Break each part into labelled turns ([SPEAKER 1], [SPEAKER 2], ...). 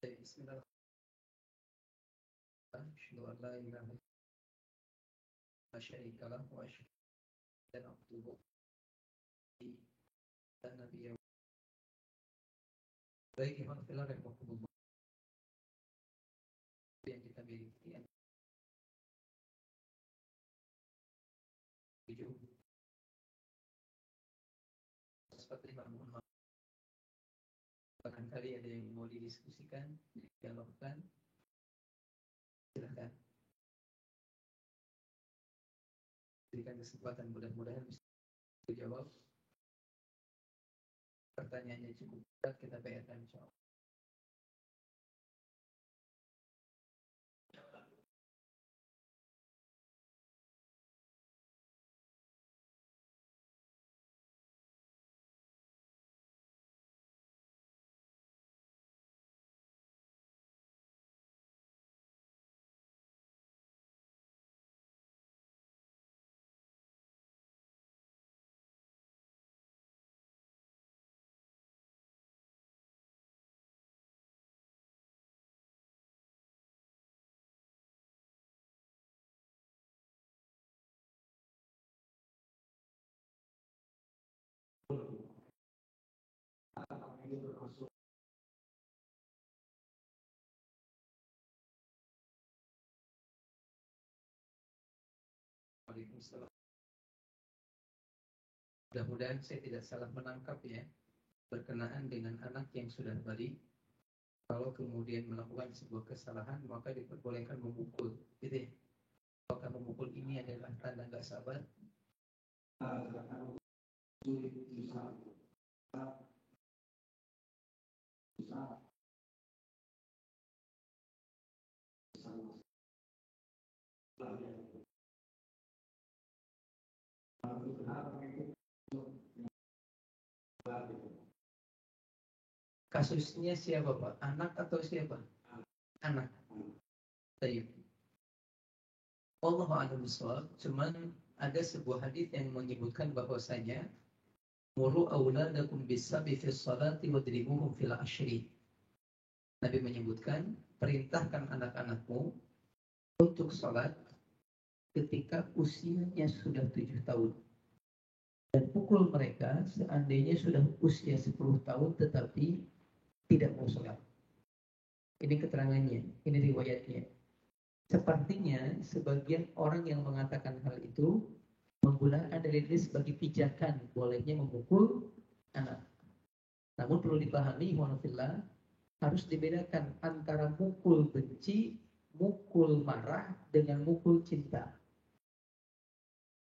[SPEAKER 1] Bismillahirrahmanirrahim. Asyhadu an la ilaha illallah wa syarika lahu wa asyhadu anna abduhu dan nabiyyu. Baik, ikhwan fillah rahimakumullah. Yang kita miliki seperti mohon maaf. Barangkali ada yang mau didiskusikan, dialogkan, silakan. Berikan kesempatan, mudah-mudahan bisa dijawab. Pertanyaannya cukup berat, kita bayarkan insyaallah. Waalaikumsalam. Mudah-mudahan saya tidak salah menangkap ya, berkenaan dengan anak yang sudah balik. Kalau kemudian melakukan sebuah kesalahan, maka diperbolehkan memukul, gitu ya. Apakah memukul ini adalah tanda nggak sabar? Kasusnya siapa Pak? Anak atau siapa? Anak. Baik. Wallahu a'lam bishawab. Cuman ada sebuah hadis yang menyebutkan bahwasanya muru auladakum bis-sabi fis salati wadribuhum fil ashri. Nabi menyebutkan, perintahkan anak-anakmu untuk salat ketika usianya sudah 7 tahun. Dan pukul mereka seandainya sudah usia 10 tahun tetapi tidak mau sholat. Ini keterangannya, ini riwayatnya. Sepertinya sebagian orang yang mengatakan hal itu menggunakan dalil ini sebagai pijakan bolehnya memukul anak. Namun perlu dipahami, walhamdulillah, harus dibedakan antara mukul benci, mukul marah dengan mukul cinta.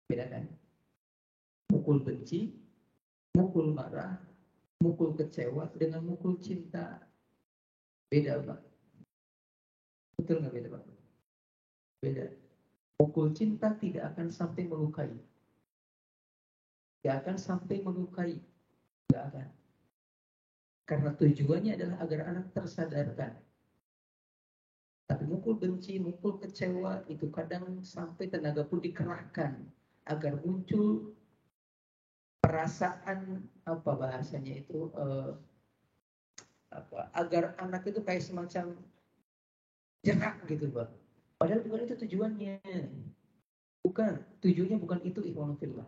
[SPEAKER 1] Bedakan. Mukul benci, mukul marah, mukul kecewa dengan mukul cinta. Beda, Pak. Betul nggak beda, Pak? Beda. Mukul cinta tidak akan sampai melukai. Tidak akan sampai melukai. Tidak akan. Karena tujuannya adalah agar anak tersadarkan. Tapi mukul benci, mukul kecewa, itu kadang sampai tenaga pun dikerahkan agar muncul perasaan, apa bahasanya itu, agar anak itu kayak semacam jerak gitu, Pak. Padahal bukan itu tujuannya. Tujuannya bukan itu, ikhwan fillah.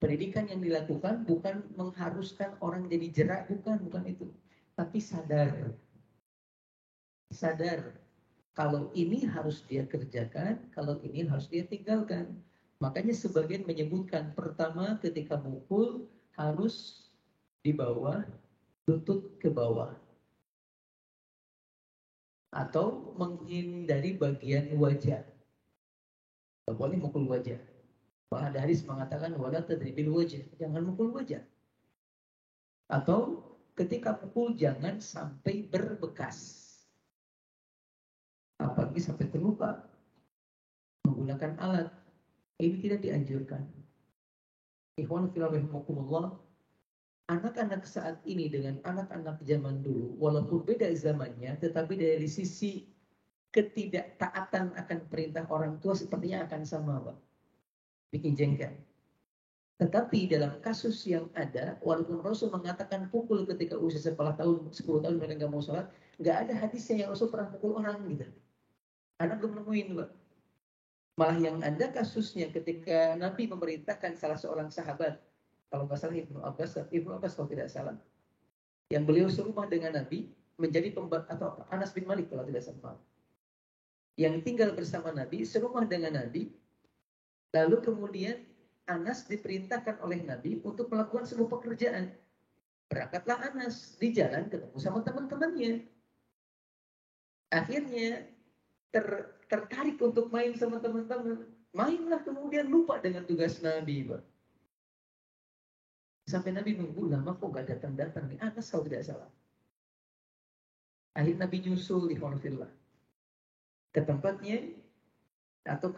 [SPEAKER 1] Pendidikan yang dilakukan bukan mengharuskan orang jadi jerak, bukan itu. Tapi sadar. Kalau ini harus dia kerjakan, kalau ini harus dia tinggalkan. Makanya sebagian menyebutkan, pertama ketika mukul harus di bawah, lutut ke bawah. Atau menghindari bagian wajah. Tidak boleh mukul wajah. Ada hadis mengatakan wala tadribil wajah, jangan mukul wajah. Atau ketika mukul jangan sampai berbekas. Apalagi sampai terluka menggunakan alat. Ini tidak dianjurkan. Ikhwan fillah rahimakumullah, anak-anak saat ini dengan anak-anak zaman dulu, walaupun beda zamannya, tetapi dari sisi ketidaktaatan akan perintah orang tua sepertinya akan sama, Pak. Bikin jengkel. Tetapi dalam kasus yang ada, walaupun Rasul mengatakan pukul ketika usia 10 tahun mereka nggak mau sholat, nggak ada hadisnya yang Rasul pernah pukul orang gitu. Anak belum nemuin, Pak. Malah yang ada kasusnya ketika Nabi memerintahkan salah seorang sahabat, kalau nggak salah Ibnu Abbas kalau tidak salah, yang beliau serumah dengan Nabi menjadi atau Anas bin Malik kalau tidak salah, yang tinggal bersama Nabi, serumah dengan Nabi, lalu kemudian Anas diperintahkan oleh Nabi untuk melakukan sebuah pekerjaan. Berangkatlah Anas, di jalan ketemu sama teman-temannya. Akhirnya tertarik untuk main sama teman-teman. Mainlah kemudian lupa dengan tugas Nabi, Pak. Sampai Nabi nunggu lama kok gak datang-datang nih. Anas kalau tidak salah. Akhirnya Nabi nyusul di Khonfillah ke tempatnya atau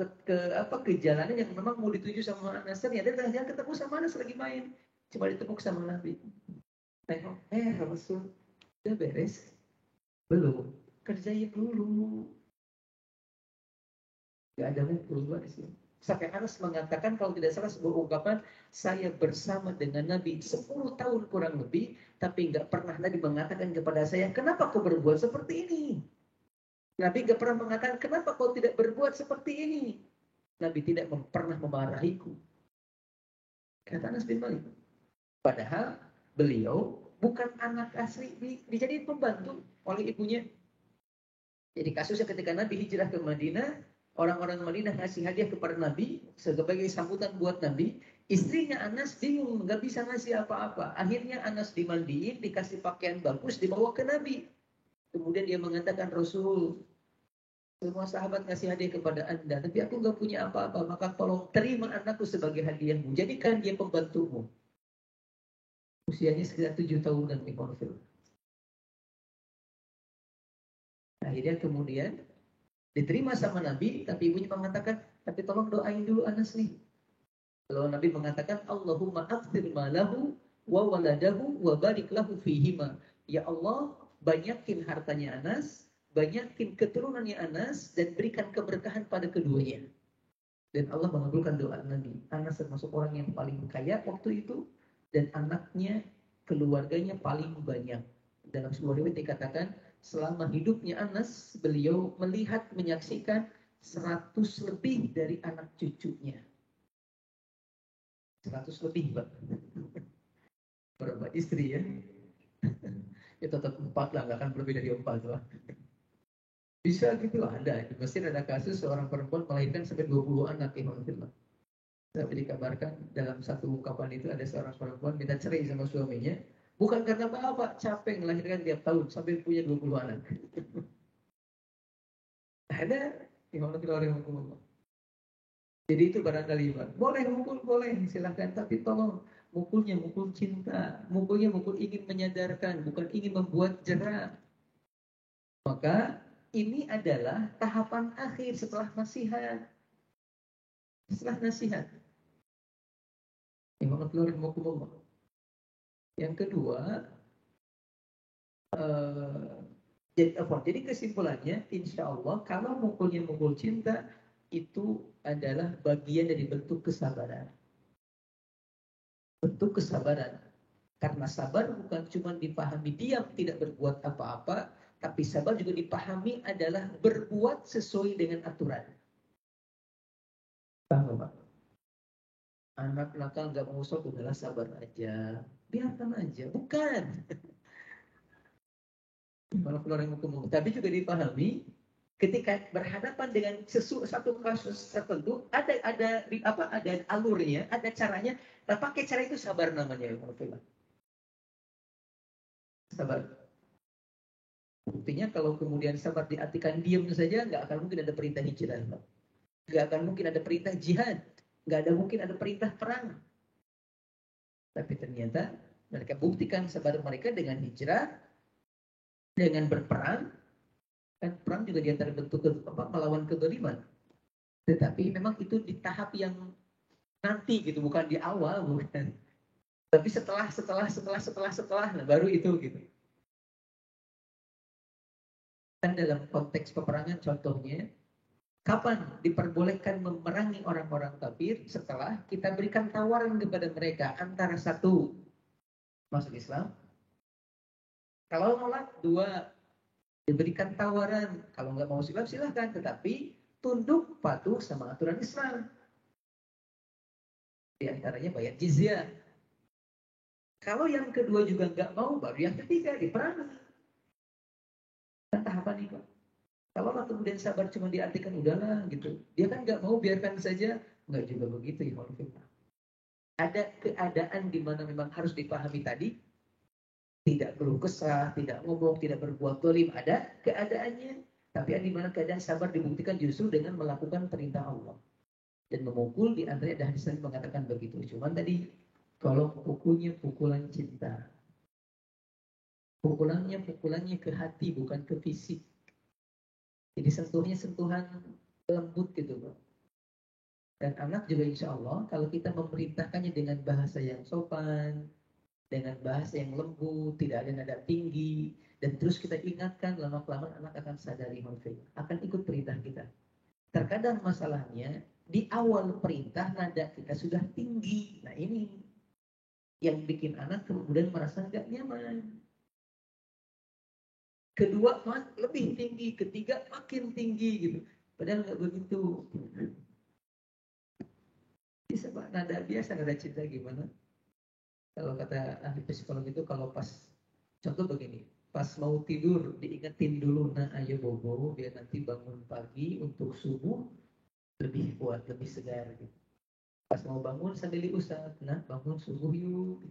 [SPEAKER 1] ke jalanan yang memang mau dituju sama Anas. Ternyata dia ketemu sama Anas lagi main. Cuma ditepuk sama Nabi. Tengok, Rasul, udah beres? Belum. Kerjain dulu. Gak ada mukul di sini. Sampai Anas mengatakan kalau tidak salah sebuah ungkapan, saya bersama dengan Nabi 10 tahun kurang lebih, tapi nggak pernah Nabi mengatakan kepada saya, kenapa kau berbuat seperti ini? Nabi nggak pernah mengatakan, kenapa kau tidak berbuat seperti ini? Nabi tidak pernah memarahiku. Kata Anas bin Malik. Padahal beliau bukan anak asli, dijadiin pembantu oleh ibunya. Jadi kasusnya ketika Nabi hijrah ke Madinah, orang-orang Madinah ngasih hadiah kepada Nabi sebagai sambutan buat Nabi. Istrinya Anas bingung, nggak bisa ngasih apa-apa. Akhirnya Anas dimandiin, dikasih pakaian bagus, dibawa ke Nabi. Kemudian dia mengatakan, Rasul, semua sahabat ngasih hadiah kepada Anda, tapi aku nggak punya apa-apa, maka tolong terima anakku sebagai hadiahmu. Jadikan dia pembantumu. Usianya sekitar 7 tahunan di konfirm. Akhirnya kemudian diterima sama Nabi, tapi ibunya mengatakan, tapi tolong doain dulu Anas nih. Kalau Nabi mengatakan, Allahumma akthir malahu wa waladahu wa barik lahu fihima. Ya Allah, banyakin hartanya Anas, banyakin keturunannya Anas, dan berikan keberkahan pada keduanya. Dan Allah mengabulkan doa Nabi. Anas termasuk orang yang paling kaya waktu itu, dan anaknya, keluarganya paling banyak. Dalam sebuah riwayat dikatakan, selama hidupnya Anas, beliau melihat, menyaksikan 100 lebih dari anak cucunya. 100 lebih, Pak. Berapa istri ya? Ya tetap 4 lah, nggak akan lebih dari 4 lah. Bisa gitu, ada. Di Mesir ada kasus seorang perempuan melahirkan sampai 20 anak. Tapi dikabarkan dalam satu ungkapan itu ada seorang perempuan minta cerai sama suaminya. Bukan karena apa-apa, capek melahirkan tiap tahun sampai punya 20 anak. Ada orang. Jadi itu barangkali Pak. Boleh mukul, boleh silahkan. Tapi tolong mukulnya mukul cinta. Mukulnya mukul ingin menyadarkan, bukan ingin membuat jerah. Maka ini adalah tahapan akhir setelah nasihat. Setelah nasihat. Yang kedua, jadi kesimpulannya, insya Allah kalau mukulnya mukul cinta, itu adalah bagian dari bentuk kesabaran. Bentuk kesabaran. Karena sabar bukan cuma dipahami diam tidak berbuat apa-apa, tapi sabar juga dipahami adalah berbuat sesuai dengan aturan. Paham, Pak? Anak nakal nggak mau sholat, udahlah sabar aja, biarkan aja. Bukan. Tapi juga dipahami ketika berhadapan dengan satu kasus tertentu, ada alurnya, ada caranya. Nah, pakai cara itu sabar namanya. Sabar. Buktinya kalau kemudian sabar diartikan diam saja, nggak akan mungkin ada perintah hijrah. Nggak akan mungkin ada perintah jihad. Nggak ada mungkin ada perintah perang. Tapi ternyata mereka buktikan sabar mereka dengan hijrah, dengan berperang. Kan perang juga di antara bentuk melawan kezaliman. Tetapi memang itu di tahap yang nanti gitu, bukan di awal, bukan. Tapi setelah nah baru itu gitu. Kan dalam konteks peperangan contohnya, Kapan diperbolehkan memerangi orang-orang kafir? Setelah kita berikan tawaran kepada mereka. Antara satu, masuk Islam. Kalau nolak, dua, diberikan tawaran. Kalau nggak mau Islam silahkan. Tetapi tunduk patuh sama aturan Islam. Di antaranya bayar jizyah. Kalau yang kedua juga nggak mau, baru yang ketiga diperangi. Dan tahapan itu. Kalau kemudian sabar cuma diartikan udahlah gitu. Dia kan nggak mau, biarkan saja. Nggak juga begitu ya. Ada keadaan di mana memang harus dipahami tadi. Tidak perlu kesah, tidak ngomong, tidak berbuat zalim. Ada keadaannya. Tapi di mana keadaan sabar dibuktikan justru dengan melakukan perintah Allah. Dan memukul di antara ada hadis mengatakan begitu. Cuman tadi kalau pukulnya pukulan cinta. Pukulannya ke hati bukan ke fisik. Jadi sentuhnya sentuhan lembut gitu Pak. Dan anak juga insya Allah kalau kita memerintahkannya dengan bahasa yang sopan, dengan bahasa yang lembut, tidak ada nada tinggi, dan terus kita ingatkan, lama-kelamaan anak akan sadari akan ikut perintah kita. Terkadang masalahnya di awal perintah nada kita sudah tinggi. Nah ini yang bikin anak kemudian merasa nggak nyaman. Kedua lebih tinggi, ketiga makin tinggi gitu. Padahal nggak begitu. Bisa Pak, nada biasa, nada cinta gimana? Kalau kata ahli psikologi itu kalau pas, contoh begini, pas mau tidur diingetin dulu, nah ayo bobo, biar nanti bangun pagi untuk subuh lebih kuat, lebih segar gitu. Pas mau bangun sambil diusap, nah bangun subuh yuk,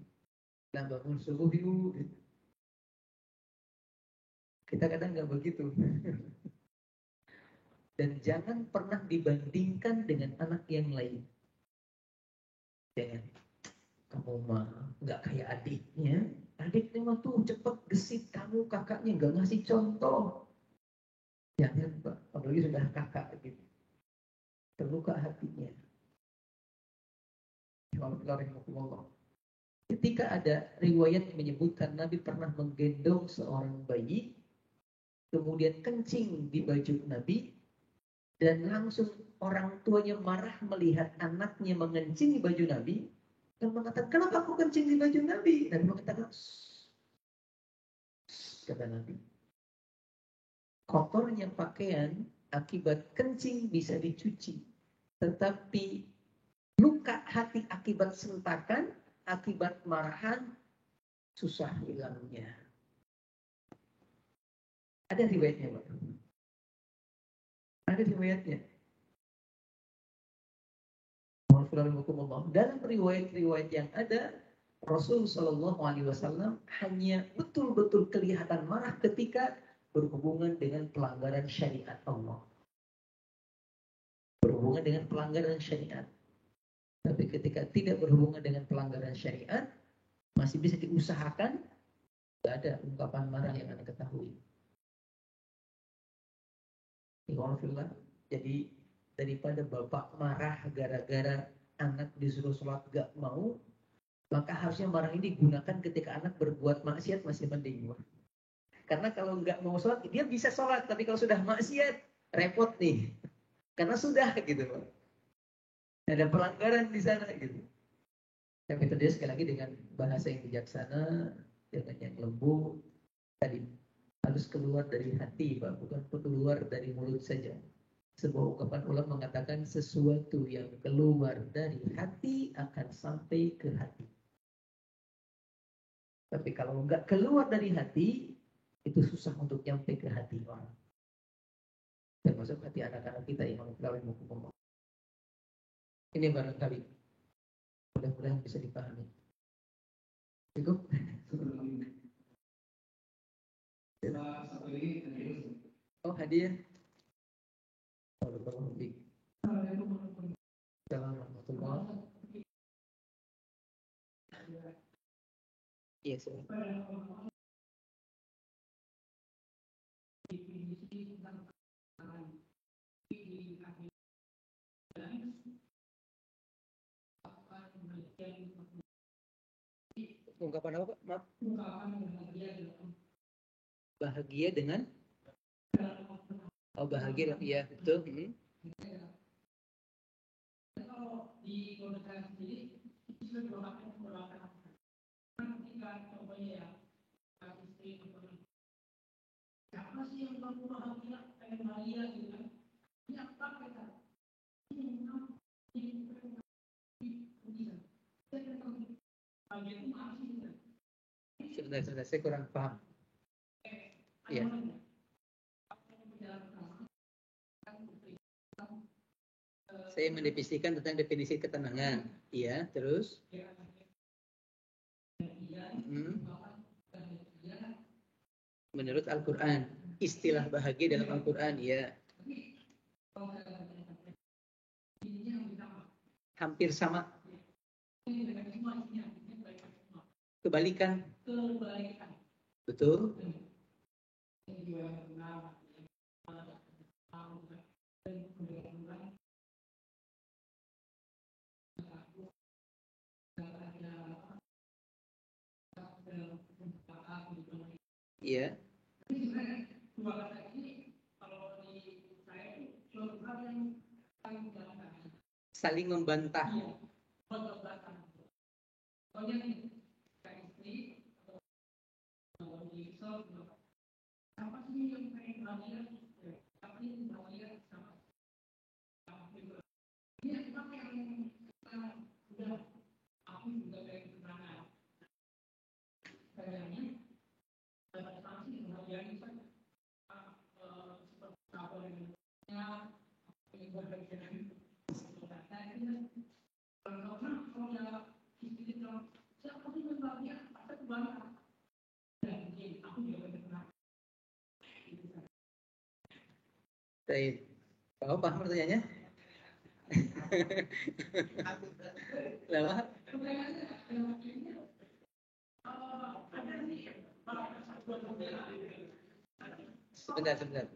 [SPEAKER 1] nah bangun subuh yuk gitu. Kita kadang nggak begitu. Dan jangan pernah dibandingkan dengan anak yang lain. Jangan. Kamu mah nggak kayak adiknya. Adiknya mah tuh cepet gesit, kamu kakaknya nggak ngasih contoh. Jangan Pak, apalagi sudah kakak gitu. Terluka hatinya. Ketika ada riwayat yang menyebutkan Nabi pernah menggendong seorang bayi, kemudian kencing di baju Nabi, dan langsung orang tuanya marah melihat anaknya mengencing di baju Nabi, dan mengatakan, kenapa aku kencing di baju Nabi? Dan mengatakan, kata Nabi, kotornya pakaian akibat kencing bisa dicuci, tetapi luka hati akibat sentakan, akibat marahan, susah hilangnya. Ada riwayatnya, Pak. Ada riwayatnya. Dalam riwayat-riwayat yang ada, Rasul Shallallahu Alaihi Wasallam hanya betul-betul kelihatan marah ketika berhubungan dengan pelanggaran syariat Allah. Berhubungan dengan pelanggaran syariat. Tapi ketika tidak berhubungan dengan pelanggaran syariat, masih bisa diusahakan, tidak ada ungkapan marah yang Anda ketahui. Jadi daripada bapak marah gara-gara anak disuruh sholat gak mau, maka harusnya marah ini digunakan ketika anak berbuat maksiat masih mending. Karena kalau nggak mau sholat, dia bisa sholat, tapi kalau sudah maksiat, repot nih. Karena sudah gitu, Pak. Ada pelanggaran di sana gitu. Tapi terjadi sekali lagi dengan bahasa yang bijaksana, dengan yang lembut. Tadi harus keluar dari hati, Pak, bukan keluar dari mulut saja. Sebuah ungkapan ulama mengatakan sesuatu yang keluar dari hati akan sampai ke hati. Tapi kalau nggak keluar dari hati, itu susah untuk nyampe ke hati orang. Termasuk hati anak-anak kita yang mau. Ini barangkali mudah-mudahan bisa dipahami. Cukup? Oh, hadiah. Assalamualaikum. Iya, sir. Ungkapan apa, Pak? Maaf. Bahagia dengan? Oh, bahagia, iya betul.
[SPEAKER 2] Kalau di Golkar sendiri itu sudah berlaku ketika contohnya ya istri siapa sih yang kamu bahagia pengen bahagia gitu kan ini apa kata ini memang ini bisa bahagia itu apa sih
[SPEAKER 1] sebentar saya kurang paham. Iya. Saya mendefinisikan tentang definisi ketenangan. Iya, terus? Menurut Al-Quran, istilah bahagia dalam Al-Quran, ya. Hampir sama. Kebalikan. Betul. Iya. Saling membantah. Baik. Kau paham pertanyaannya? Lama? Sebentar.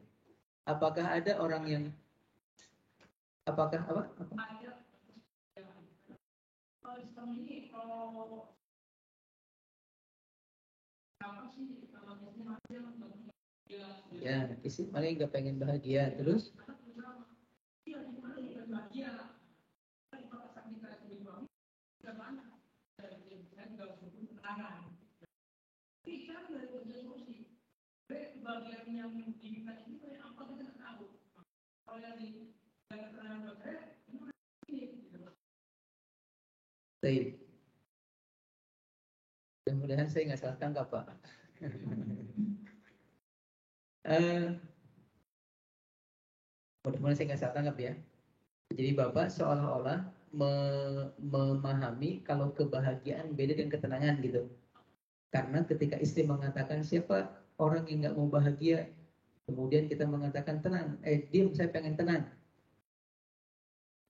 [SPEAKER 1] Apakah ada orang yang apa? Ya, isi paling nggak pengen bahagia, terus? Baik. Mudah-mudahan saya nggak salah tangkap, Pak. Mudah-mudahan saya nggak salah tangkap ya. Jadi Bapak seolah-olah memahami kalau kebahagiaan beda dengan ketenangan gitu. Karena ketika istri mengatakan siapa orang yang nggak mau bahagia, kemudian kita mengatakan tenang, diam saya pengen tenang.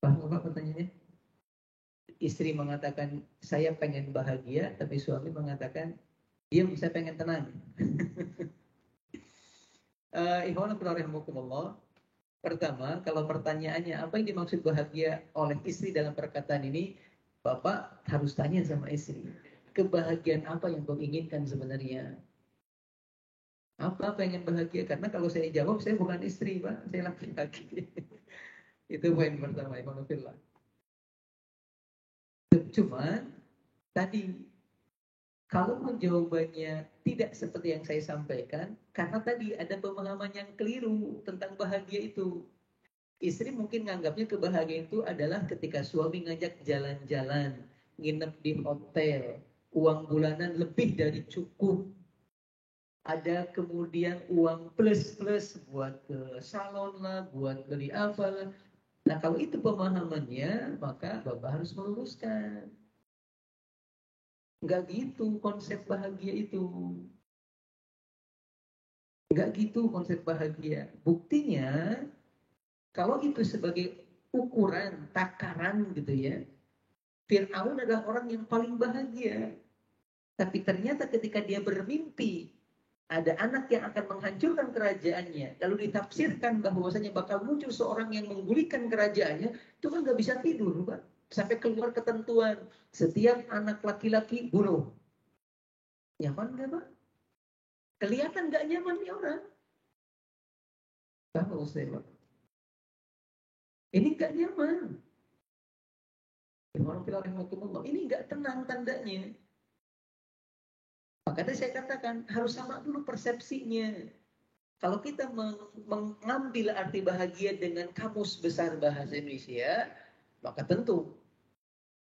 [SPEAKER 1] Paham Bapak pertanyaannya? Istri mengatakan saya pengen bahagia, tapi suami mengatakan diam saya pengen tenang. Ikhwan fillah. Pertama, kalau pertanyaannya apa yang dimaksud bahagia oleh istri dalam perkataan ini, Bapak harus tanya sama istri. Kebahagiaan apa yang kau inginkan sebenarnya? Apa pengen bahagia? Karena kalau saya jawab, saya bukan istri, Pak. Saya laki-laki. Itu poin pertama, Ikhwan fillah. Cuma, tadi, kalau jawabannya tidak seperti yang saya sampaikan, karena tadi ada pemahaman yang keliru tentang bahagia itu. Istri mungkin nganggapnya kebahagiaan itu adalah ketika suami ngajak jalan-jalan, nginep di hotel, uang bulanan lebih dari cukup. Ada kemudian uang plus-plus buat ke salon lah, buat beli apa lah. Nah kalau itu pemahamannya, maka Bapak harus meluruskan. Enggak gitu konsep bahagia itu. Enggak gitu konsep bahagia. Buktinya, kalau itu sebagai ukuran, takaran gitu ya, Fir'aun adalah orang yang paling bahagia. Tapi ternyata ketika dia bermimpi, ada anak yang akan menghancurkan kerajaannya, lalu ditafsirkan bahwasanya bakal muncul seorang yang menggulingkan kerajaannya, itu kan nggak bisa tidur, Pak. Sampai keluar ketentuan, setiap anak laki-laki bunuh. Nyaman nggak, Pak? Kelihatan nggak nyaman nih orang. Kamu Ustaz, Pak. Ini nggak nyaman. Ini nggak tenang tandanya. Makanya saya katakan harus sama dulu persepsinya. Kalau kita mengambil arti bahagia dengan kamus besar bahasa Indonesia, maka tentu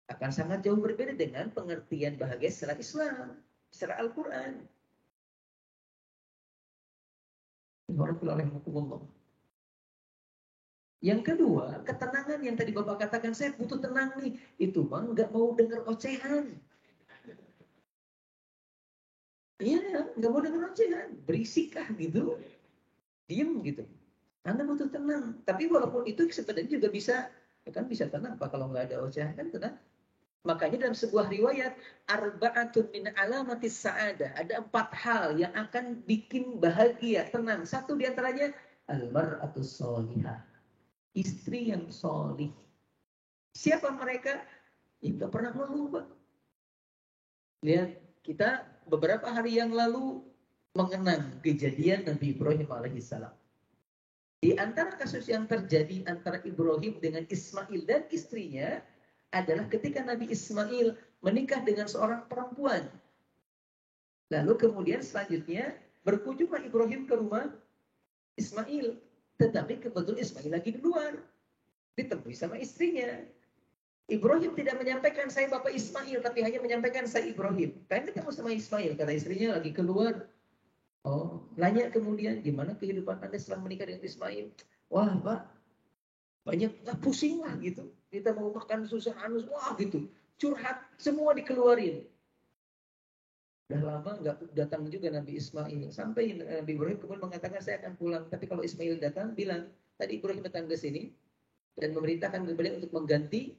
[SPEAKER 1] akan sangat jauh berbeda dengan pengertian bahagia secara Islam, secara Al-Quran. Yang kedua, ketenangan yang tadi Bapak katakan, saya butuh tenang nih. Itu mah nggak mau dengar ocehan. Iya, nggak mau dengar ocehan. Berisikah gitu. Diem gitu. Anda butuh tenang. Tapi walaupun itu sebenarnya juga bisa, kan bisa tenang Pak kalau nggak ada ocehan kan tenang. Makanya dalam sebuah riwayat, arba'atun min alamatis sa'adah. Ada 4 hal yang akan bikin bahagia, tenang. Satu diantaranya, al-mar'atus sholihah. Istri yang solih. Siapa mereka? Ya nggak pernah ngeluh Pak. Lihat, kita beberapa hari yang lalu mengenang kejadian Nabi Ibrahim alaihissalam. Di antara kasus yang terjadi antara Ibrahim dengan Ismail dan istrinya adalah ketika Nabi Ismail menikah dengan seorang perempuan. Lalu kemudian selanjutnya berkunjunglah Ibrahim ke rumah Ismail. Tetapi kebetulan Ismail lagi di luar. Ditemui sama istrinya. Ibrahim tidak menyampaikan saya Bapak Ismail, tapi hanya menyampaikan saya Ibrahim. Pengen ketemu sama Ismail, kata istrinya lagi keluar. Oh, nanya kemudian, gimana kehidupan Anda setelah menikah dengan Ismail? Wah, Pak, banyak pusing lah gitu. Kita mau makan susah, wah gitu. Curhat, semua dikeluarin. Udah lama nggak datang juga Nabi Ismail. Sampai Nabi Ibrahim kemudian mengatakan saya akan pulang. Tapi kalau Ismail datang, bilang, tadi Ibrahim datang ke sini dan memerintahkan beliau untuk mengganti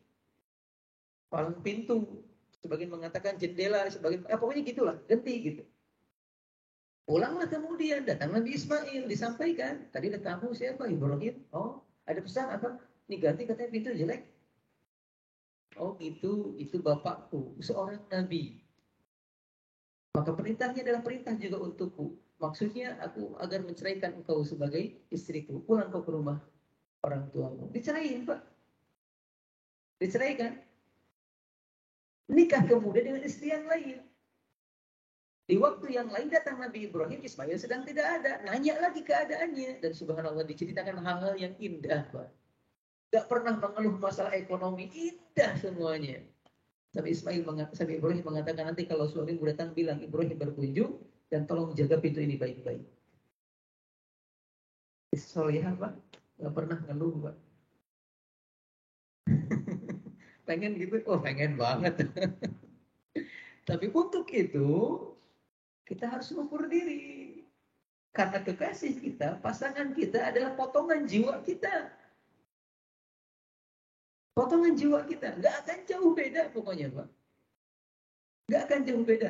[SPEAKER 1] palang pintu. Sebagian mengatakan jendela, sebagian pokoknya gitulah, ganti gitu. Pulanglah kemudian, datang Nabi Ismail, disampaikan. Tadi ada tamu siapa? Ibrahim. Oh, ada pesan apa? Ini ganti katanya pintu jelek. Oh gitu, itu bapakku, seorang Nabi. Maka perintahnya adalah perintah juga untukku. Maksudnya aku agar menceraikan engkau sebagai istriku. Pulang kau ke rumah orang tuamu. Diceraiin Pak. Diceraikan. Nikah kemudian dengan istri yang lain. Di waktu yang lain datang Nabi Ibrahim, Ismail sedang tidak ada. Nanya lagi keadaannya. Dan subhanallah diceritakan hal-hal yang indah, Pak. Gak pernah mengeluh masalah ekonomi. Indah semuanya. Sampai Ibrahim mengatakan nanti kalau suamimu datang bilang Ibrahim berkunjung dan tolong jaga pintu ini baik-baik. Solihah Pak. Gak pernah ngeluh Pak. Pengen gitu? Oh pengen banget. Tapi untuk itu kita harus mengukur diri. Karena kekasih kita, pasangan kita adalah potongan jiwa kita. Potongan jiwa kita. Nggak akan jauh beda pokoknya Pak. Nggak akan jauh beda.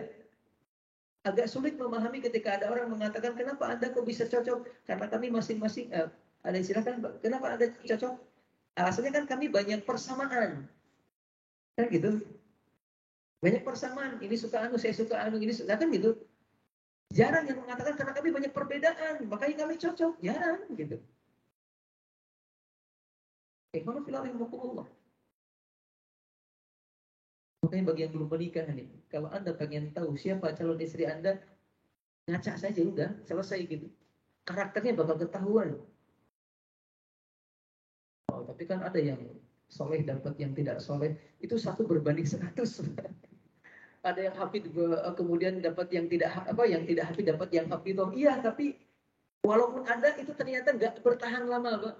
[SPEAKER 1] Agak sulit memahami ketika ada orang mengatakan, kenapa Anda kok bisa cocok? Karena kami masing-masing, ada silakan, kenapa Anda cocok? Alasannya kan kami banyak persamaan. Kan gitu. Banyak persamaan. Ini suka anu, saya suka anu, ini suka, kan gitu. Jarang yang mengatakan karena kami banyak perbedaan, makanya kami cocok. Jarang gitu. Makanya bagi yang belum menikah nih, kalau Anda pengen tahu siapa calon istri Anda, ngaca saja udah, selesai gitu. Karakternya bakal ketahuan. Oh, tapi kan ada yang soleh dapat yang tidak soleh, itu 1 berbanding 100. Ada yang hafid kemudian dapat yang tidak yang tidak hafid dapat yang hafidh. Iya, tapi walaupun ada itu ternyata nggak bertahan lama, Pak.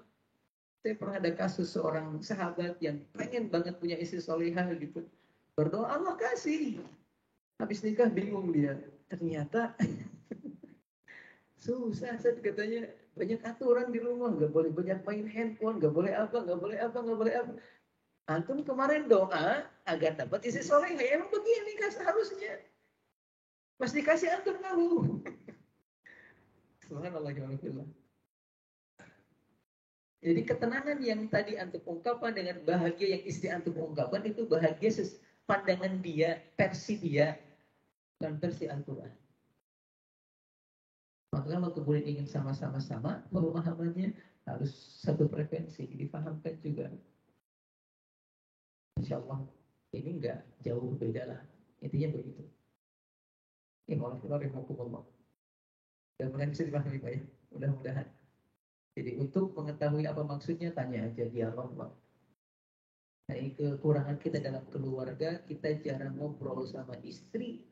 [SPEAKER 1] Saya pernah ada kasus seorang sahabat yang pengen banget punya istri solehah gitu. Berdoa Allah kasih. Habis nikah bingung dia. Ternyata susah katanya, banyak aturan di rumah, nggak boleh banyak main handphone, nggak boleh apa. Antum kemarin doa agar dapat istri soleh, ya emang begini kan seharusnya. Pas dikasih antum ngalu. Subhanallah. Jadi ketenangan yang tadi antum ungkapkan dengan bahagia yang istri antum ungkapkan itu bahagia pandangan dia, versi dia, bukan versi Al-Quran. Maka kalau kemudian ingin sama-sama pemahamannya, harus satu frekuensi, dipahamkan juga. Insya Allah ini enggak jauh beda lah, intinya begitu. Ini Alhamdulillah. Mudah-mudahan bisa dipahami Pak ya, mudah-mudahan. Jadi untuk mengetahui apa maksudnya tanya aja dialog Pak. Nah, kekurangan kita dalam keluarga, kita jarang ngobrol sama istri,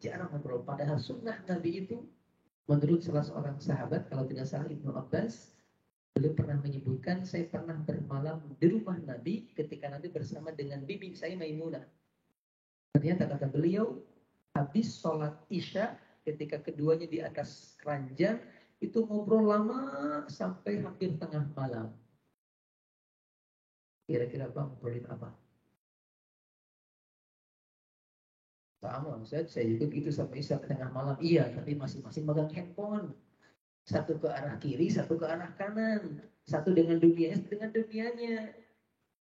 [SPEAKER 1] jarang ngobrol. Padahal sunnah Nabi itu, menurut salah seorang sahabat, kalau tidak salah Ibnu Abbas, beliau pernah menyebutkan, saya pernah bermalam di rumah Nabi ketika Nabi bersama dengan bibi saya Maimunah. Ternyata kata beliau, habis sholat Isya, ketika keduanya di atas ranjang, itu ngobrol lama sampai hampir tengah malam. Kira-kira Bang ngobrolin apa? Sama, saya juga gitu sampai Isya tengah malam. Iya, tapi masing-masing megang handphone. Satu ke arah kiri, satu ke arah kanan. Satu dengan dunianya, satu dengan dunianya.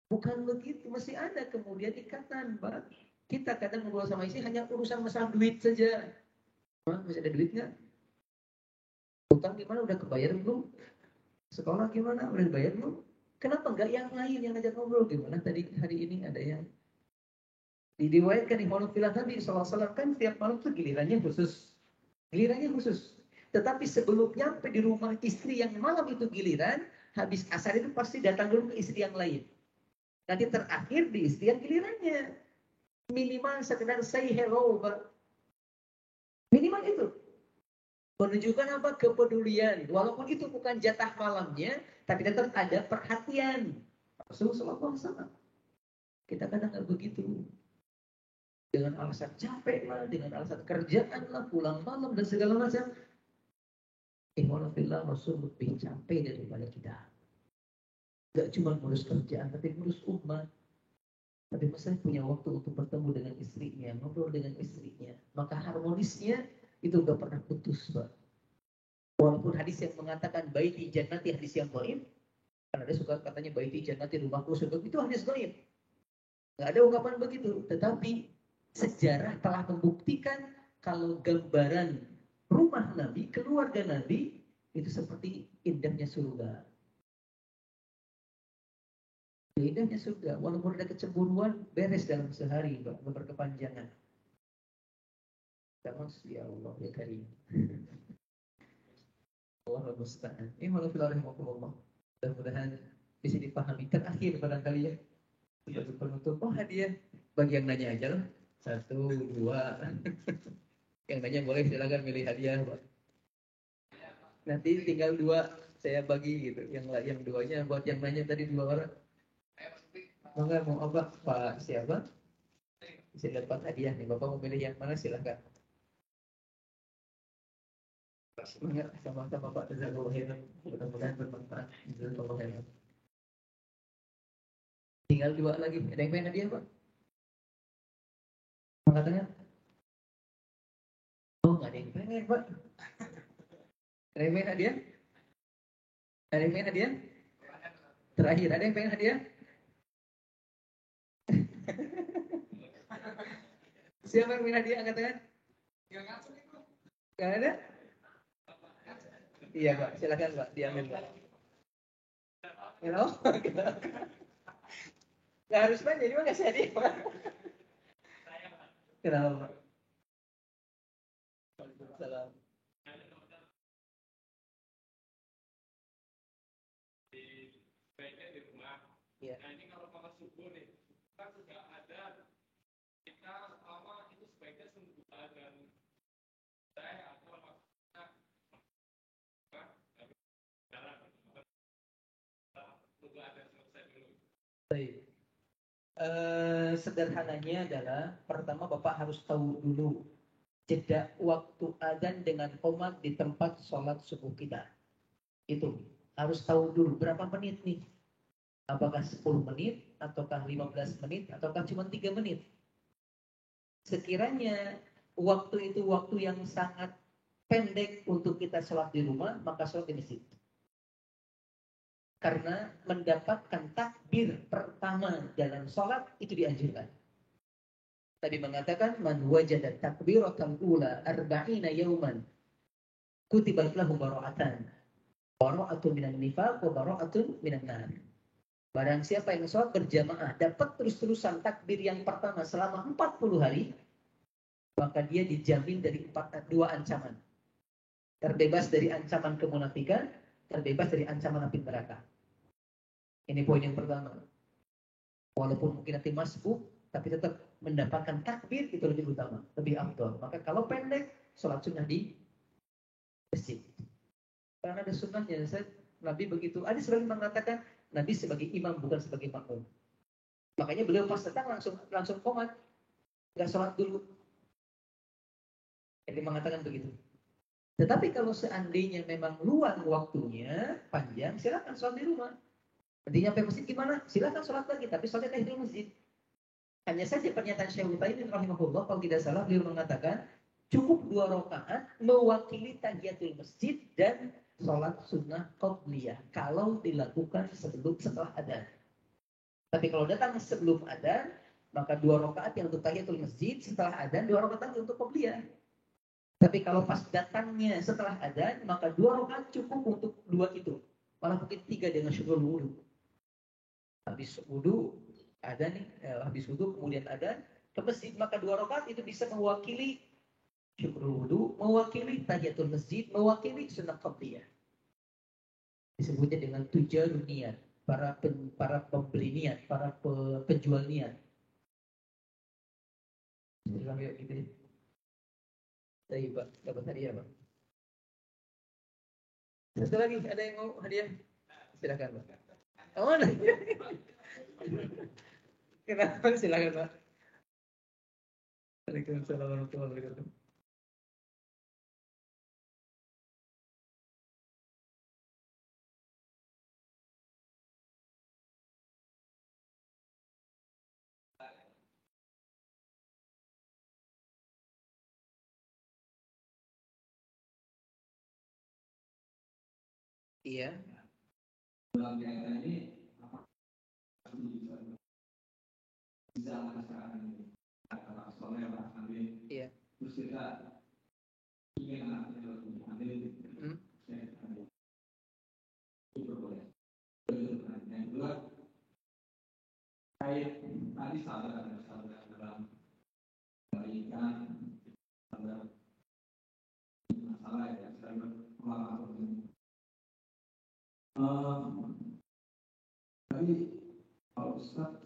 [SPEAKER 1] Bukan begitu, masih ada kemudian ikatan, Pak. Kita kadang ngobrol sama istri hanya urusan masalah duit saja. Masih ada duit nggak? Utang gimana? Udah kebayar belum? Sekolah gimana? Udah dibayar belum? Kenapa nggak yang lain yang ngajak ngobrol? Gimana tadi hari ini ada yang diriwayatkan di Monofillah Nabi SAW kan tiap malam tuh gilirannya khusus. Gilirannya khusus. Tetapi sebelum nyampe di rumah istri yang malam itu giliran, habis asar itu pasti datang dulu ke istri yang lain. Nanti terakhir di istri yang gilirannya. Minimal sekedar say hello, Pak. Minimal itu. Menunjukkan apa? Kepedulian. Walaupun itu bukan jatah malamnya, tapi tetap ada perhatian. Rasulullah SAW. Kita kadang nggak begitu. Dengan alasan capek lah, dengan alasan kerjaan lah, pulang malam dan segala macam. Alhamdulillah Rasul lebih capek daripada kita. Gak cuma ngurus kerjaan, tapi ngurus umat. Tapi masa punya waktu untuk bertemu dengan istrinya, ngobrol dengan istrinya. Maka harmonisnya itu gak pernah putus, Pak. Walaupun hadis yang mengatakan baiti jannati hadis yang dhaif, karena ada suka katanya baiti jannati rumahku surga, itu hadis dhaif. Gak ada ungkapan begitu. Tetapi sejarah telah membuktikan kalau gambaran rumah Nabi, keluarga Nabi, itu seperti indahnya surga. Indahnya surga, walaupun ada kecemburuan, beres dalam sehari, Pak, berkepanjangan. Mas, ya Allah, ya Karim. Allah musta'an. Ini Alhamdulillah. Mudah-mudahan bisa dipahami. Terakhir barangkali ya. Sebagai penutup, oh hadiah. Bagi yang nanya aja lah. 1, 2. Yang nanya boleh silakan milih hadiah, Pak. Nanti tinggal 2 saya bagi gitu. Yang 2-nya buat yang nanya tadi 2 orang. Enggak mau apa? Pak siapa? Bisa dapat hadiah nih. Bapak mau milih yang mana silakan. Semangat sama-sama Pak. Jazakallahu khairan. Mudah-mudahan bermanfaat. Jazakallahu khairan. Tinggal 2 lagi. Ada yang pengen hadiah, Pak? Katanya? Oh, nggak ada yang pengen, Pak. Ada yang pengen hadiah? Ada yang pengen hadiah? Terakhir, ada yang pengen hadiah? Siapa yang pengen hadiah? Angkat tangan. Nggak ada? Iya, Pak. Silakan, Pak. Diambil, Pak. Hello? Nggak harus Pak. Jadi mah ngasih hadiah, Pak. Kenapa, Pak? Waalaikumsalam.
[SPEAKER 2] Baiknya di rumah.
[SPEAKER 1] Ya.
[SPEAKER 2] Nah ini kalau makan subuh nih, kita sudah ada, kita sama itu sebaiknya sungguh dan saya atau maksudnya tunggu ada selesai dulu.
[SPEAKER 1] Baik. Sederhananya adalah pertama Bapak harus tahu dulu jeda waktu adzan dengan qomat di tempat sholat subuh kita. Itu harus tahu dulu berapa menit nih. Apakah 10 menit, ataukah 15 menit, ataukah cuma 3 menit. Sekiranya waktu itu waktu yang sangat pendek untuk kita sholat di rumah, maka sholat di masjid. Karena mendapatkan takbir pertama dalam sholat itu dianjurkan. Tadi mengatakan man wajada takbiratal ula arba'ina yauman kutibat lahu bara'atan. Bara'atun minan nifaq wa bara'atun minan nar. Barang siapa yang sholat berjamaah dapat terus-terusan takbir yang pertama selama 40 hari, maka dia dijamin dari dua ancaman. Terbebas dari ancaman kemunafikan, terbebas dari ancaman api neraka. Ini poin yang pertama. Walaupun mungkin nanti masbuk, tapi tetap mendapatkan takbir itu lebih utama, lebih afdol. Maka kalau pendek, sholat sunnah di masjid. Karena ada sunnahnya, Nabi begitu. Ada sebagian mengatakan Nabi sebagai imam bukan sebagai makmum. Makanya beliau pas datang langsung qomat, nggak sholat dulu. Jadi mengatakan begitu. Tetapi kalau seandainya memang luang waktunya panjang, silakan sholat di rumah. Nanti nyampe masjid gimana? Silakan sholat lagi, tapi sholatnya di masjid. Hanya saja pernyataan Syekh Utsaimin rahimahullah, kalau tidak salah beliau mengatakan cukup 2 rakaat mewakili tahiyatul masjid dan sholat sunnah qabliyah kalau dilakukan setelah adzan. Tapi kalau datang sebelum adzan, maka 2 rakaat yang untuk tahiyatul masjid, setelah adzan 2 rakaat untuk qabliyah. Tapi kalau pas datangnya setelah adzan, maka 2 rakaat cukup untuk 2 itu. Malah mungkin 3 dengan syukur wudu. Habis wudu, adzan nih, habis wudu kemudian adzan ke masjid, maka 2 rakaat itu bisa mewakili syukur wudu, mewakili tahiyatul masjid, mewakili sunnah qabliyah. Disebutnya dengan tujarun niat, para pembeli niat, para penjual niat. Silakan yuk gitu ya. Baik, Pak. Dapat hadiah, Pak. Satu lagi, ada yang mau hadiah? Silakan, Pak. Oh, ada. Kenapa? Silakan, Pak. Waalaikumsalam warahmatullahi wabarakatuh. Iya.
[SPEAKER 2] Dalam kaitan ini bisa masyarakat kata soleh ambil. Iya. Terus kita ingin anaknya ambil. Itu boleh. Yang kedua kait tadi sabar dalam berikan sabar masalah ya sabar pengalaman. Tadi kalau Ustaz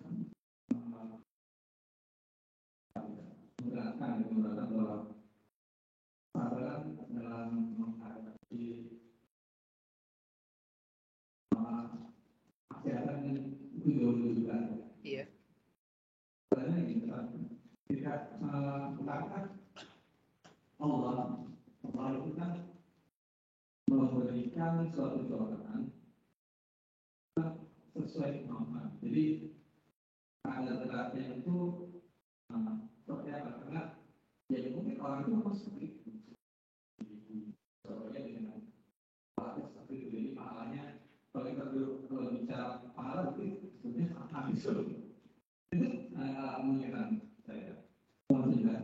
[SPEAKER 2] menggunakan bahwa sabar dalam menghadapi kesehatan itu juga. Iya. Karena tidak mengatakan Allah kita memberikan suatu dorongan sesuai kemampuan. Jadi ada beratnya itu seperti apa? Karena ya mungkin orang itu memang seperti itu. Soalnya dengan pahala seperti itu, jadi pahalanya kalau kita kalau bicara pahala itu sebenarnya habis dulu. Itu mengingat saya.
[SPEAKER 1] Sebentar,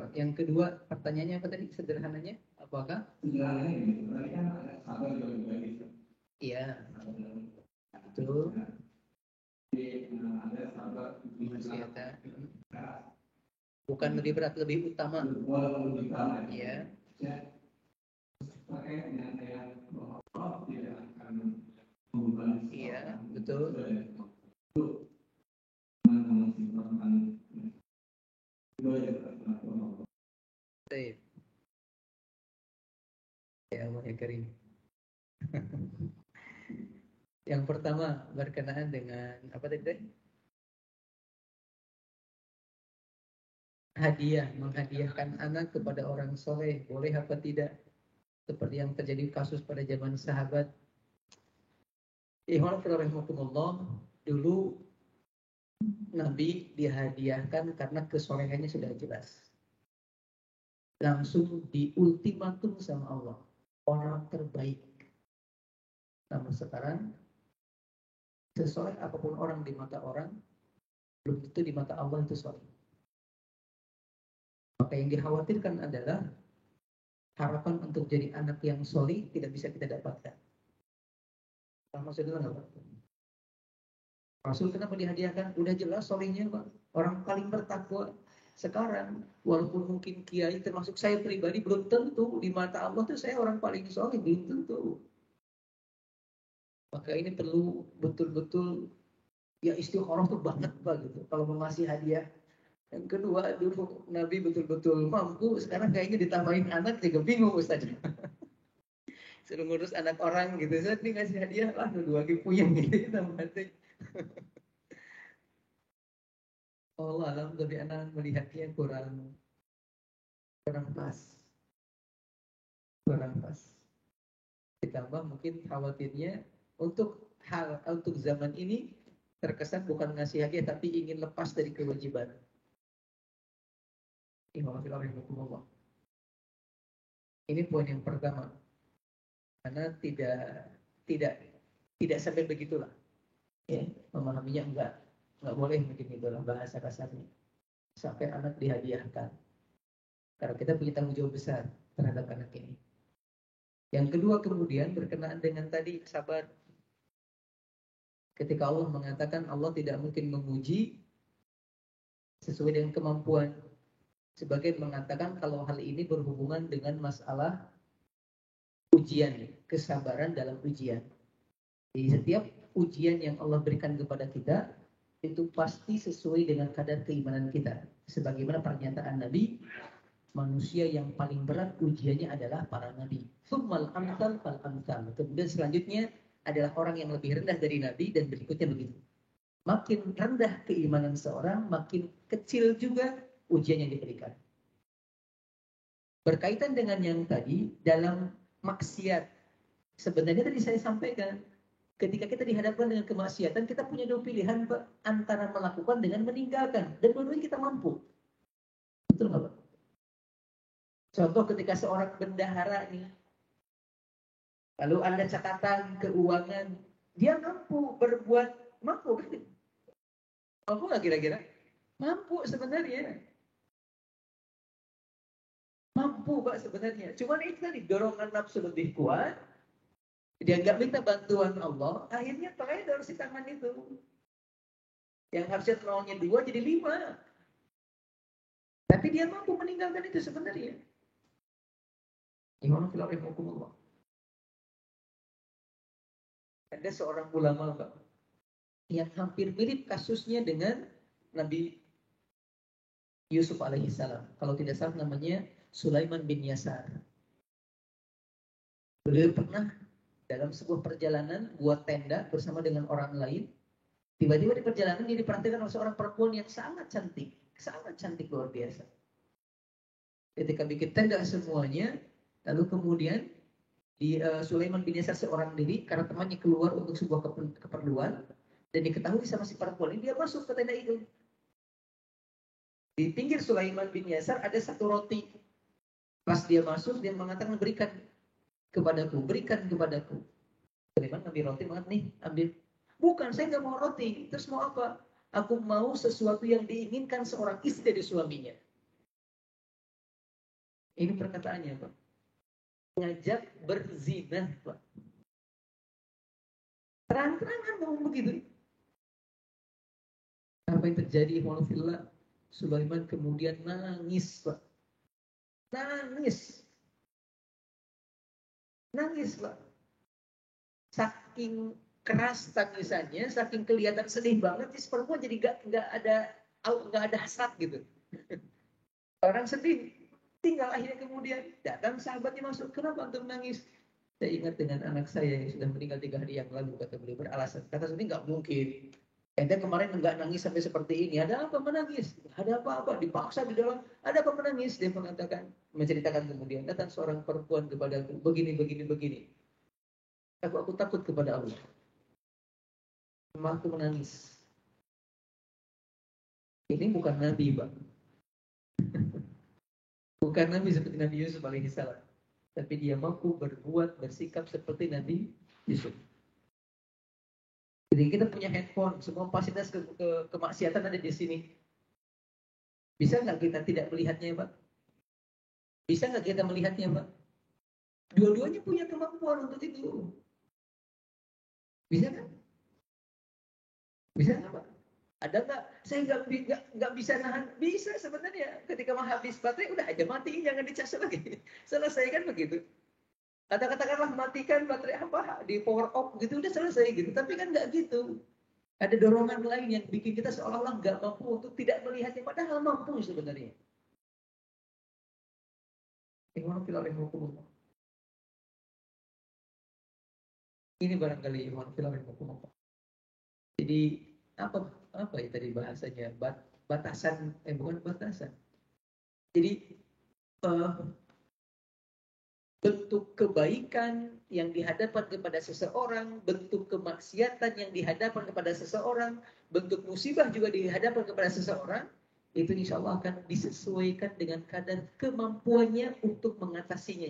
[SPEAKER 1] Pak. Yang kedua pertanyaannya apa tadi? Sederhananya apakah?
[SPEAKER 2] Sederhananya ini, tadi kan ada sabar juga gitu.
[SPEAKER 1] Iya. Betul.
[SPEAKER 2] Ada sabar
[SPEAKER 1] bukan lebih berat, lebih utama.
[SPEAKER 2] Lebih utama.
[SPEAKER 1] Iya.
[SPEAKER 2] Pakai dengan yang tidak akan membebani.
[SPEAKER 1] Iya, betul. Baik. Ya Allah ya Karim. Yang pertama berkenaan dengan apa tadi? Hadiah, menghadiahkan anak kepada orang soleh, boleh apa tidak? Seperti yang terjadi kasus pada zaman sahabat. Ikhwan rahimakumullah, dulu Nabi dihadiahkan karena kesolehannya sudah jelas. Langsung diultimatum sama Allah, orang terbaik. Namun sekarang, sesoleh apapun orang di mata orang, belum tentu di mata Allah itu soleh. Maka yang dikhawatirkan adalah harapan untuk jadi anak yang solih tidak bisa kita dapatkan. Maksudnya nggak Pak? Rasul kenapa dihadiahkan? Udah jelas solihnya Pak. Orang paling bertakwa. Sekarang, walaupun mungkin kiai termasuk saya pribadi belum tentu di mata Allah tuh saya orang paling solih, belum tentu. Maka ini perlu betul-betul ya istikharah tuh banget Pak gitu. Kalau mau ngasih hadiah. Yang kedua, dulu Nabi betul-betul mampu. Sekarang kayaknya ditambahin anak juga bingung Ustaz. Suruh ngurus anak orang gitu. Saya nih ngasih hadiah lah dua lagi puyeng gitu namanya. Allah alam tapi anak melihatnya kurang pas. Kurang pas. Ditambah mungkin khawatirnya untuk zaman ini terkesan bukan ngasih hadiah tapi ingin lepas dari kewajiban. Ini poin yang pertama. Karena tidak sampai begitulah. Ya, memahaminya enggak boleh mungkin itulah bahasa kasarnya. Sampai anak dihadiahkan. Karena kita punya tanggung jawab besar terhadap anak ini. Yang kedua kemudian berkenaan dengan tadi sabar. Ketika Allah mengatakan Allah tidak mungkin menguji sesuai dengan kemampuan. Sebagian mengatakan kalau hal ini berhubungan dengan masalah ujian, kesabaran dalam ujian. Jadi setiap ujian yang Allah berikan kepada kita itu pasti sesuai dengan kadar keimanan kita. Sebagaimana pernyataan Nabi, manusia yang paling berat ujiannya adalah para nabi. Tsummal amsal fal amsal. Kemudian selanjutnya adalah orang yang lebih rendah dari nabi dan berikutnya begitu. Makin rendah keimanan seorang, makin kecil juga ujian yang diberikan. Berkaitan dengan yang tadi dalam maksiat. Sebenarnya tadi saya sampaikan, ketika kita dihadapkan dengan kemaksiatan, kita punya dua pilihan Pak, antara melakukan dengan meninggalkan. Dan dua-duanya kita mampu. Betul nggak Pak? Contoh ketika seorang bendahara nih, lalu ada catatan keuangan, dia mampu berbuat, mampu kan? Mampu nggak kira-kira? Mampu sebenarnya. Mampu Pak sebenarnya. Cuman itu tadi dorongan nafsu lebih kuat. Dia nggak minta bantuan Allah. Akhirnya teledor si tangan itu. Yang harusnya nolnya 2 jadi 5. Tapi dia mampu meninggalkan itu sebenarnya. Gimana kalau Allah? Ada seorang ulama Pak yang hampir mirip kasusnya dengan Nabi Yusuf alaihissalam. Kalau tidak salah namanya Sulaiman bin Yasar. Beliau pernah dalam sebuah perjalanan buat tenda bersama dengan orang lain. Tiba-tiba di perjalanan dia diperhatikan oleh seorang perempuan yang sangat cantik luar biasa. Ketika bikin tenda semuanya, lalu kemudian Sulaiman bin Yasar seorang diri karena temannya keluar untuk sebuah keperluan dan diketahui sama si perempuan ini, dia masuk ke tenda itu. Di pinggir Sulaiman bin Yasar ada satu roti. Pas dia masuk, dia mengatakan berikan kepadaku. Sulaiman ngambil roti, mengatakan nih ambil. Bukan, saya nggak mau roti. Terus mau apa? Aku mau sesuatu yang diinginkan seorang istri dari suaminya. Ini perkataannya Pak. Ngajak berzina Pak. Terang-terangan ngomong begitu. Apa yang terjadi? Alhamdulillah, Sulaiman kemudian nangis Pak. Nangis Pak. Saking keras tangisannya, saking kelihatan sedih banget, si perempuan jadi nggak ada hasrat gitu. Orang sedih, tinggal akhirnya kemudian datang sahabatnya masuk, kenapa antum nangis? Saya ingat dengan anak saya yang sudah meninggal 3 hari yang lalu, kata beliau beralasan. Kata saya, nggak mungkin. Ente kemarin nggak nangis sampai seperti ini. Ada apa menangis? Ada apa-apa? Dipaksa di dalam. Ada apa menangis? Dia mengatakan, menceritakan kemudian. Datang seorang perempuan kepadaku. Begini. Aku takut kepada Allah. Aku menangis. Ini bukan Nabi, Pak. Bukan Nabi seperti Nabi Yusuf alaihissalam. Tapi dia mampu bersikap seperti Nabi Yusuf. Jadi kita punya handphone, semua fasilitas kemaksiatan ada di sini. Bisa nggak kita tidak melihatnya, Pak? Bisa nggak kita melihatnya, Pak? Dua-duanya punya kemampuan untuk itu. Bisa kan? Bisa nggak, Pak? Ada nggak? Saya nggak bisa nahan. Bisa sebenarnya. Ketika mau habis baterai, udah aja matiin, jangan dicas lagi. Selesai kan begitu. Katakanlah matikan baterai apa di power off gitu, udah selesai gitu. Tapi kan nggak gitu. Ada dorongan lain yang bikin kita seolah-olah nggak mampu untuk tidak melihatnya, padahal mampu sebenarnya. Ini barangkali Jadi apa apa ya tadi bahasanya batasan bukan batasan. Jadi uh, bentuk kebaikan yang dihadapkan kepada seseorang, bentuk kemaksiatan yang dihadapkan kepada seseorang, bentuk musibah juga dihadapkan kepada seseorang, itu insya Allah akan disesuaikan dengan kadar kemampuannya untuk mengatasinya.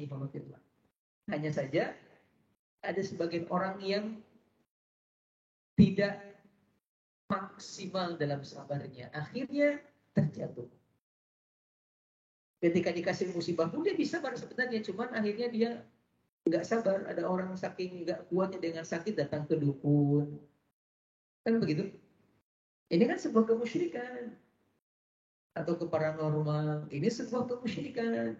[SPEAKER 1] Hanya saja ada sebagian orang yang tidak maksimal dalam sabarnya, akhirnya terjatuh. Ketika dikasih musibah pun dia bisa sabar sebenarnya, cuman akhirnya dia nggak sabar. Ada orang saking nggak kuatnya dengan sakit datang ke dukun, kan begitu. Ini kan sebuah kemusyrikan atau ke paranormal. Ini sebuah kemusyrikan.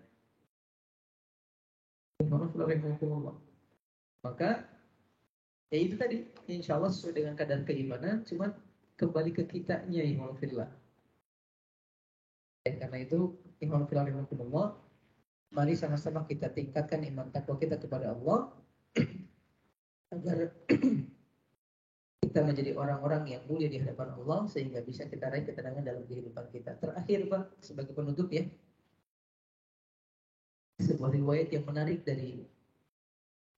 [SPEAKER 1] Maka ya itu tadi, insya Allah sesuai dengan kadar keimanan, cuman kembali ke kitanya, ihwanillah. Karena itu, ihwanillah, mari sama-sama kita tingkatkan iman takwa kita kepada Allah agar kita menjadi orang-orang yang mulia di hadapan Allah sehingga bisa kita raih ketenangan dalam kehidupan kita. Terakhir, Pak, sebagai penutup ya, sebuah riwayat yang menarik dari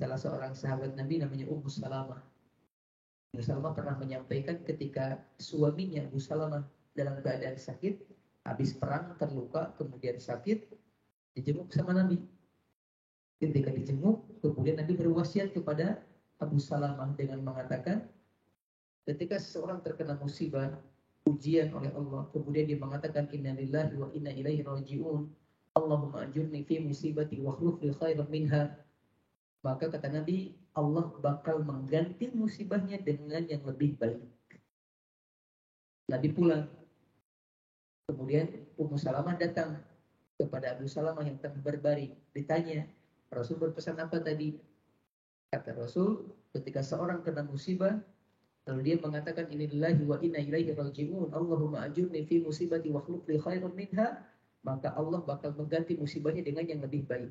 [SPEAKER 1] salah seorang sahabat Nabi namanya Ummu Salamah. Ummu Salamah pernah menyampaikan ketika suaminya Abu Salamah dalam keadaan sakit, habis perang terluka, kemudian sakit, dijenguk sama Nabi. Ketika dijenguk, kemudian Nabi berwasiat kepada Abu Salamah dengan mengatakan, ketika seseorang terkena musibah, ujian oleh Allah, kemudian dia mengatakan innalillahi wa inna ilaihi raji'un, Allahumma ajurni fi musibati wa akhlif li khairan minha, maka kata Nabi, Allah bakal mengganti musibahnya dengan yang lebih baik. Nabi pulang, kemudian Ummu Salamah datang kepada Abu Salamah yang tengah berbaring, ditanya, Rasul berpesan apa tadi? Kata Rasul, ketika seorang kena musibah, lalu dia mengatakan innalillahi wa inna ilaihi raji'un, Allahumma ajurni fi musibati wa akhlif li khairan minha, maka Allah bakal mengganti musibahnya dengan yang lebih baik.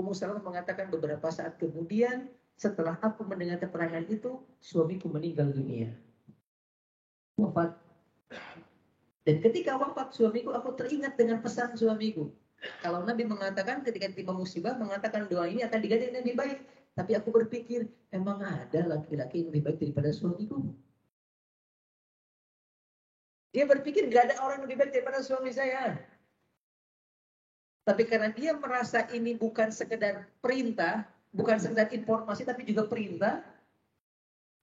[SPEAKER 1] Ummu Salamah mengatakan beberapa saat kemudian, setelah aku mendengar keterangan itu, suamiku meninggal dunia. Wafat. Dan ketika wafat suamiku, aku teringat dengan pesan suamiku. Kalau Nabi mengatakan ketika timpa musibah, mengatakan doa ini akan diganti dengan lebih baik. Tapi aku berpikir, emang ada laki-laki yang lebih baik daripada suamiku? Dia berpikir gak ada orang yang lebih baik daripada suami saya. Tapi karena dia merasa ini bukan sekedar perintah, bukan sekedar informasi, tapi juga perintah,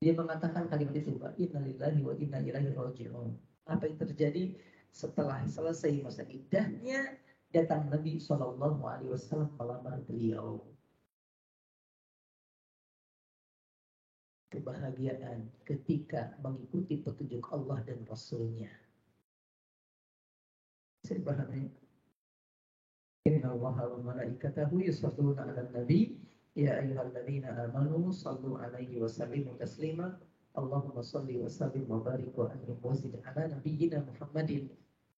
[SPEAKER 1] dia mengatakan kalimat itu, innalillahi wa inna ilaihi raji'un. Apa yang terjadi setelah selesai masa iddahnya, datang Nabi SAW melamar beliau. Kebahagiaan ketika mengikuti petunjuk Allah dan Rasulnya. Saya pahami. Inna Allaha wa malaikatahu yusalluna 'alan nabi ya ayyuhalladzina amanu sallu 'alaihi wa sallimu taslima. Allahumma salli wa sallim wa barik wa an'im wa zid 'ala nabiyyina Muhammadin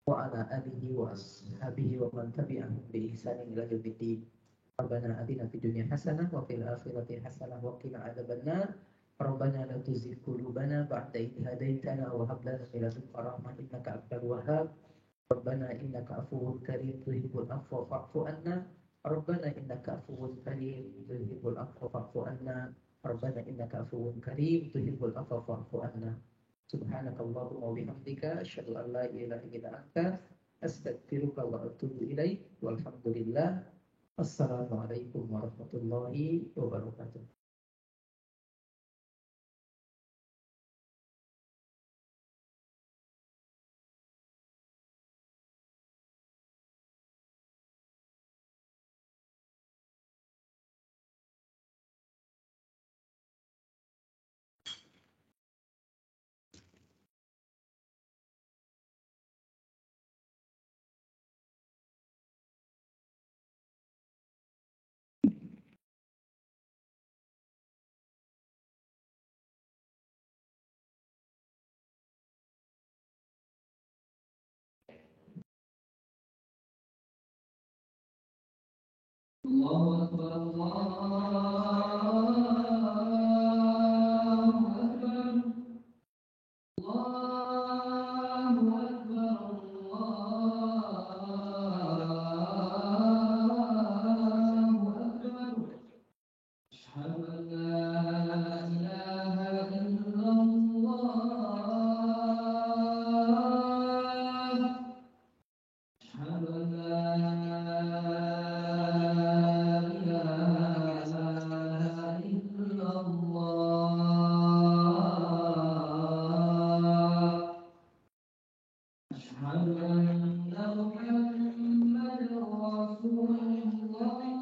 [SPEAKER 1] wa 'ala alihi wa ashabihi wa man tabi'ahum bi ihsanin ila yaumiddin. Rabbana atina fid dunya hasanah wa fil akhirati hasanah wa qina adzabannar. Rabbana la tuzigh qulubana ba'da idh hadaitana wa hab lana min ladunka rahmah innaka antal wahhab. Rabbana innaka afuwwun karim tuhibbul afwa fa'fu anna. Rabbana innaka afuwwun karim tuhibbul afwa fa'fu anna. Rabbana innaka afuwwun karim tuhibbul afwa fa'fu anna. Subhanakallahumma wa bihamdika asyhadu an la ilaha illa anta astaghfiruka wa atubu ilaik. Walhamdulillah. Assalamualaikum warahmatullahi wabarakatuh.
[SPEAKER 2] الله أكبر الله أكبر الله أكبر الله أكبر أشهد أن لا إله إلا الله أشهد أن لا إله إلا الله أشهد أن محمدا رسول الله